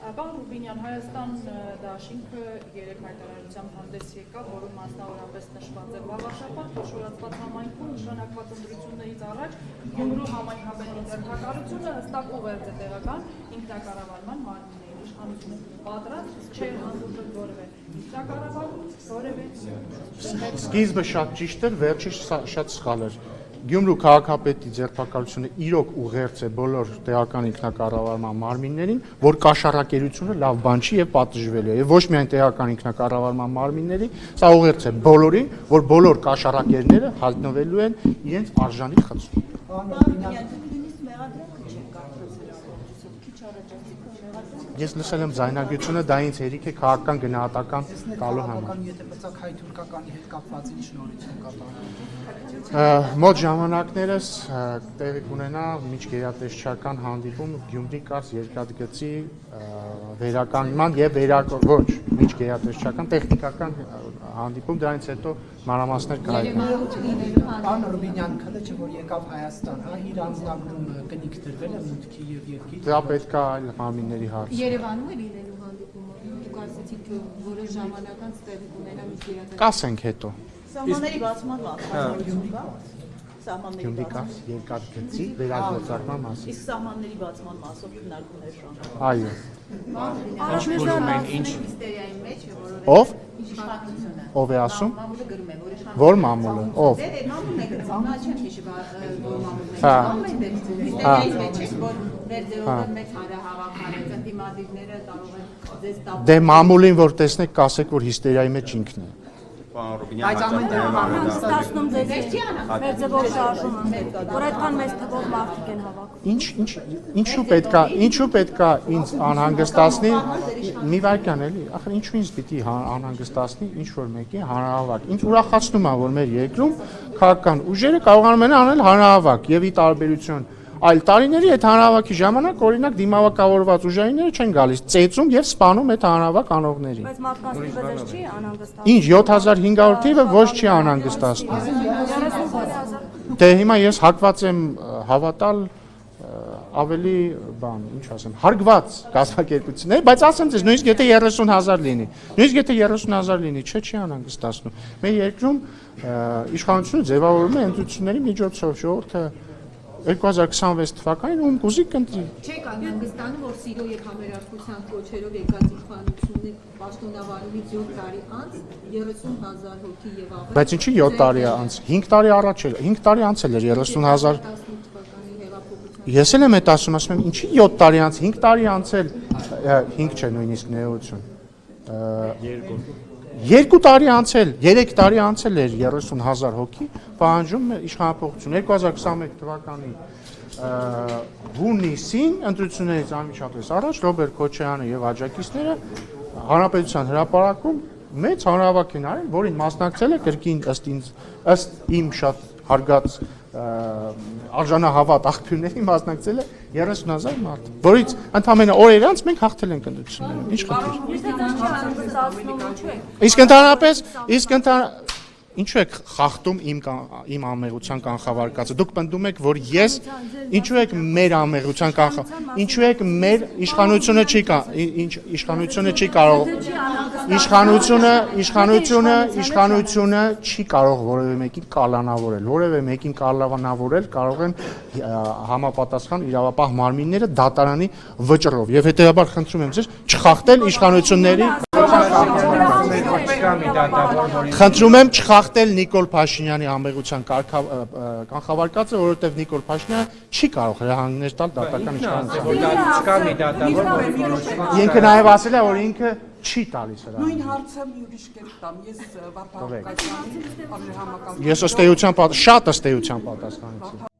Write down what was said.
Պարոն Ռուբինյան, Հայաստան դաշինքը երեք հայտարարությամբ հանդես եկավ, որում մասնավորապես նշված է վաղաշաբաթ խոշորացված համայնքում նշանակված ընտրություններից առաջ Գյումրու համայնքաբեդի ձեռնարկությունը հստակ ուղերձ է տեղական ինքնակառավարման մարմինների իշխանությունը պատրաստ չէ հանդուրժել որևէ ինքնակառավարում, որևէ Սկիզբը շատ ճիշտ էր, վերջը շատ սխալ էր։ Գյումրու քաղաքապետի ձեռնարկությունը իրոք ուղերձ է բոլոր տեղական ինքնակառավարման մարմիններին, որ կաշառակերությունը լավ բան չի եւ պատժվելու է։ Եվ ոչ միայն տեղական ինքնակառավարման մարմինների, սա ուղերձ է բոլորին, որ բոլոր կաշառակերները հայտնվելու են իրենց արժանի խցում։ Ես լսել եմ ձայնագրությունը, դա ինձ հերիք է քաղաքական գնահատական տալու համար։ Մոտ ժամանակներս տեղի կունենա միջգերատեսչական հանդիպում Գյումրի կարճ երկաթգծի վերականգնման եւ ոչ միջգերատեսչական տեխնիկական հանդիպում, դրանից հետո մանրամասներ կհայտնվեն։ Պարոն Ռուբինյան, քանի որ եկավ Հայաստան, իր անձնագրումը կնիք դրվել է մուտքի եւ ելքի։ Դա պետք է այլ մարմինների հարց։ Երևանում է լինելու հանդիպումը։ Դուք ասացիք, որ որոշ ժամանակ անց տեղի կունենա միջգերատեսչական։ Կասենք հետո։ Սահմանների բացման Գյումրի կարճ երկաթգծի վերագործարկման մասին։ Իսկ սահմանների բացման մասով քննարկումներ շարունակվում։ Այո։ Ով։ Ով է ասում։ Որ մամուլը, ով։ Դե մամուլին որ տեսնեք, կասեք, որ հիստերիայի մեջ ինքն է։ Բայց ամեն դեպքում հանգստացնում ձեզ մեր ձևով շարժումը, որ այդքան մեծ թվով մարդիկ են հավաքում։ Ինչու պետքա ինձ անհանգստացնի, մի վայրկյան էլի, ախր ինչու ինձ պիտի անհանգստացնի ինչ որ մեկի հանրահավաք։ Ինձ ուրախացնում է, որ մեր երկրում քաղաքական ուժերը կարողանում են անել հանրահավաք եւ ի տարբերություն այլ տարիների այդ հանրահավաքի ժամանակ օրինակ դիմավորված ուժայինները չեն գալիս, ծեծում եւ սպանում այդ հանրահավաք անողներին։ Բայց մարդկանց թիվը չի անհանգստացնում։ Ինչ 7500 թիվը ոչ չի անհանգստացնում։ Դե հիմա ես հակված եմ հավատալ ավելի բան, ինչ ասեմ, հարգված կազմակերպություններ, բայց ասեմ ձեզ, նույնիսկ եթե 30000 լինի, չի անհանգստացնում։ Մեր երկրում իշխանությունը ձևավորվում է ընտրությունների միջոցով, ժողովուրդը 2026 թվականին ում կուզի կընտրի։ Չեք անհանգստանում, որ սիրո եւ համերաշխության կոչերով եկած իշխանությունը պաշտոնավարումից 7 տարի անց 30000 հոգի եւ ավելի։ Բայց ինչի 7 տարի անց, 5 տարի առաջ էր, 5 տարի անց էր 30000։ Ես էլ եմ այդ ասում եմ, ինչի 7 տարի անց, 5 տարի անց էլ 5 չէ նույնիսկ նեություն։ 2 տարի անցել, 3 տարի անցել էր 30000 հոգի, պահանջում է իշխանապողություն 2021 թվականի հունիսին ընտրություններից անմիջապես առաջ Ռոբերտ Քոչարյանը եւ աջակիցները հանրապետության հրապարակում մեծ հանրահավաք են արել, որին մասնակցել է կրկին ըստ իմ շատ հարգած արժանահավատ աղբյուրների մասնակցել է 30000 մարդ, որից ընդամենը օրեր անց մենք հաղթել ենք ընտրությունները։ Ինչ խնդիր։ Իսկ ինչու եք խախտում իմ ամեղության կանխավարկածը։ Դուք պնդում եք, որ ես ինչու եք մեր ամեղության ինչու եք մեր իշխանությունը չի կարող իշխանությունը չի կարող որևէ մեկին կալանավորել, կարող են համապատասխան իրավապահ մարմինները դատարանի վճռով եւ հետեւաբար խնդրում եմ ձեզ չխախտել իշխանությունների Խնդրում եմ չխախտել Նիկոլ Փաշինյանի ամեղության կանխավարկածը, որովհետև Նիկոլ Փաշինյանը չի կարող հրահանգներ տալ դատական իշխանության։ Ինքը նաև ասել է, որ ինքը չի տալիս հրահանգներ։ Նույն հարցը ուրիշ կերպ տամ, ես ըստ էության պատասխանեցի։